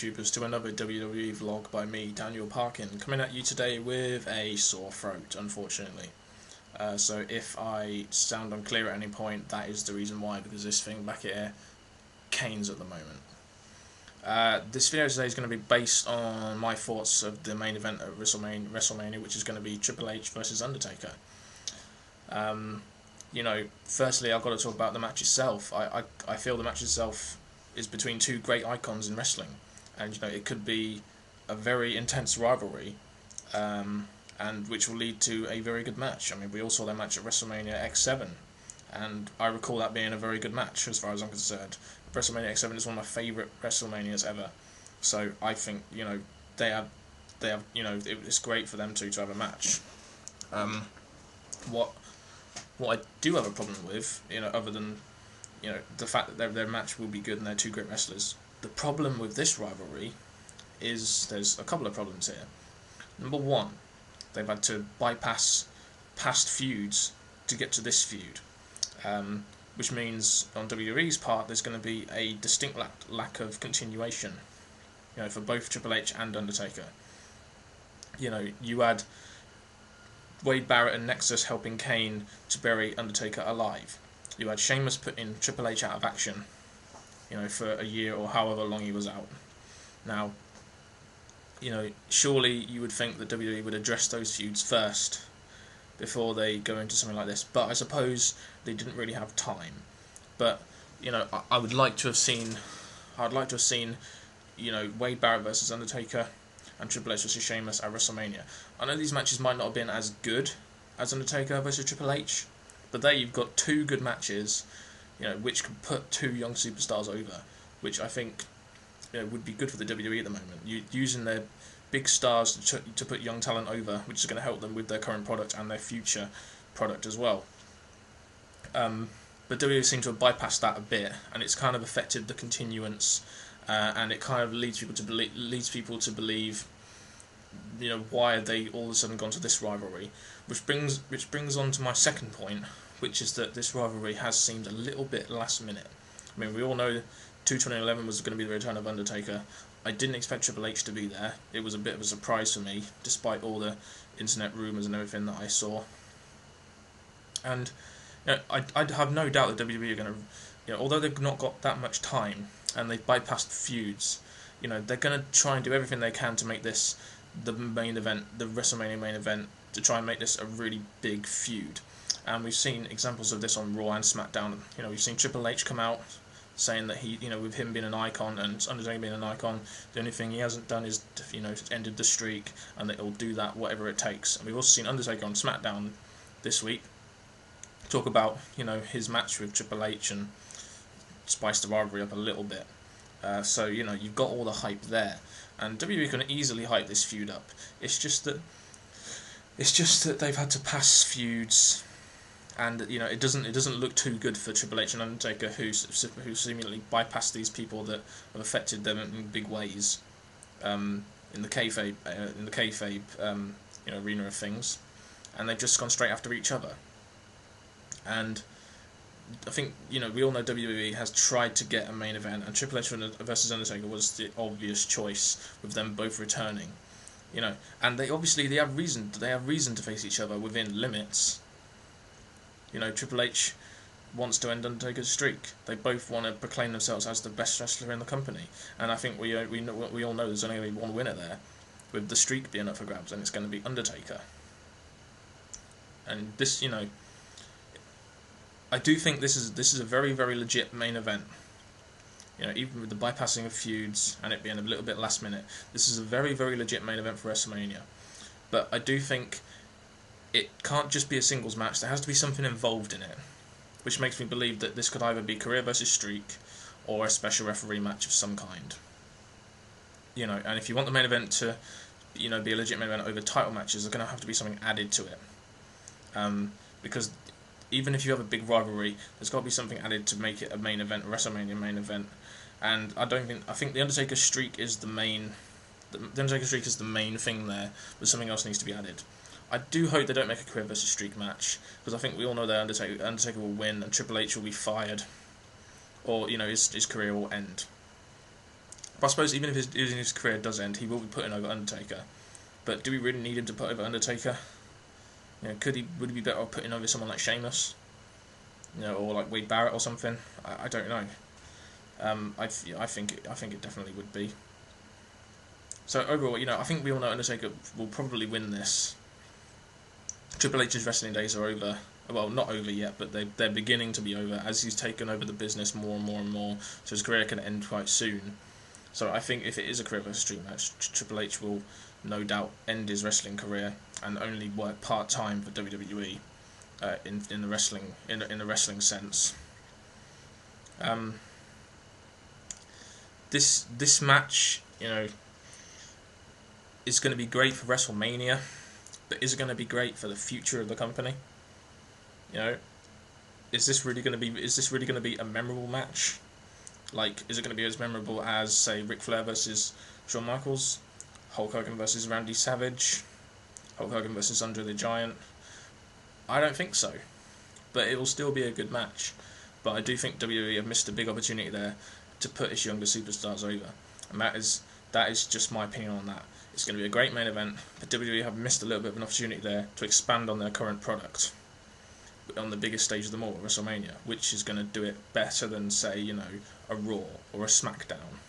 YouTubers, to another WWE vlog by me, Daniel Parkin, coming at you today with a sore throat, unfortunately. So if I sound unclear at any point, that is the reason why, because this thing back here canes at the moment. This video today is going to be based on my thoughts of the main event at Wrestlemania, which is going to be Triple H versus Undertaker. Firstly, I've got to talk about the match itself. I feel the match itself is between two great icons in wrestling, and it could be a very intense rivalry, and which will lead to a very good match. I mean, we all saw that match at Wrestlemania X7, and I recall that being a very good match as far as I'm concerned. Wrestlemania X7 is one of my favourite WrestleManias ever, so I think they have it's great for them to have a match. What I do have a problem with, other than the fact that their match will be good and they're two great wrestlers, the problem with this rivalry is there's a couple of problems here. Number one, they've had to bypass past feuds to get to this feud, which means on WWE's part there's going to be a distinct lack of continuation, for both Triple H and Undertaker. You had Wade Barrett and Nexus helping Kane to bury Undertaker alive. You had Sheamus putting Triple H out of action, for a year or however long he was out. Now, surely you would think that WWE would address those feuds first before they go into something like this, but I suppose they didn't really have time. But I would like to have seen, Wade Barrett versus Undertaker and Triple H versus Sheamus at WrestleMania. I know these matches might not have been as good as Undertaker versus Triple H, but there you've got two good matches, which can put two young superstars over, which I think would be good for the WWE at the moment. Using their big stars to put young talent over, which is going to help them with their current product and their future product as well. But WWE seem to have bypassed that a bit, and it's kind of affected the continuance, and it kind of leads people to believe, why have they all of a sudden gone to this rivalry? Which brings on to my second point, which is that this rivalry has seemed a little bit last minute. I mean, we all know 2011 was going to be the return of Undertaker. I didn't expect Triple H to be there. It was a bit of a surprise for me, despite all the internet rumours and everything that I saw. And I'd have no doubt that WWE are going to, although they've not got that much time and they've bypassed feuds, they're going to try and do everything they can to make this the main event, the WrestleMania main event, to try and make this a really big feud. And we've seen examples of this on Raw and SmackDown. We've seen Triple H come out saying that he, with him being an icon and Undertaker being an icon, the only thing he hasn't done is, ended the streak, and that he'll do that whatever it takes. And we've also seen Undertaker on SmackDown this week talk about, his match with Triple H and spice the rivalry up a little bit. So you've got all the hype there, and WWE can easily hype this feud up. It's just that they've had to pass feuds, and it doesn't look too good for Triple H and Undertaker, who seemingly bypassed these people that have affected them in big ways, in the kayfabe arena of things, and they've just gone straight after each other. And I think, we all know WWE has tried to get a main event, and Triple H versus Undertaker was the obvious choice, with them both returning. And they have reason to face each other within limits. Triple H wants to end Undertaker's streak. They both want to proclaim themselves as the best wrestler in the company, and I think we all know there's only going to be one winner there, with the streak being up for grabs, and it's going to be Undertaker. And this, I do think this is a very, very legit main event. Even with the bypassing of feuds and it being a little bit last minute, this is a very, very legit main event for WrestleMania. But I do think it can't just be a singles match. There has to be something involved in it, which makes me believe that this could either be career versus streak or a special referee match of some kind. And if you want the main event to, be a legit main event over title matches, there's going to have to be something added to it. Because even if you have a big rivalry, there's got to be something added to make it a main event, a WrestleMania main event. And I think the Undertaker streak is the main. The Undertaker streak is the main thing there, but something else needs to be added. I do hope they don't make a career versus streak match, because I think we all know that Undertaker will win and Triple H will be fired, or his career will end. But I suppose even if his career does end, he will be putting over Undertaker. But do we really need him to put over Undertaker? You know, would he be better off putting over someone like Sheamus? You know, or like Wade Barrett or something? I don't know. I think it definitely would be. So overall, you know, I think we all know Undertaker will probably win this. Triple H's wrestling days are over. Well, not over yet, but they're beginning to be over as he's taken over the business more and more and more. So his career can end quite soon. So I think if it is a career versus street match, Triple H will no doubt end his wrestling career and only work part-time for WWE in the wrestling sense. This match, you know, is going to be great for Wrestlemania, but is it going to be great for the future of the company? You know, is this really going to be a memorable match? Like, is it going to be as memorable as, say, Ric Flair versus Shawn Michaels, Hulk Hogan versus Randy Savage, Hulk Hogan versus Andre the Giant? I don't think so, but it will still be a good match. But I do think WWE have missed a big opportunity there to put its younger superstars over, and that is just my opinion on that. It's going to be a great main event, but WWE have missed a little bit of an opportunity there to expand on their current product on the biggest stage of them all, WrestleMania, which is going to do it better than, say, you know, a Raw or a SmackDown.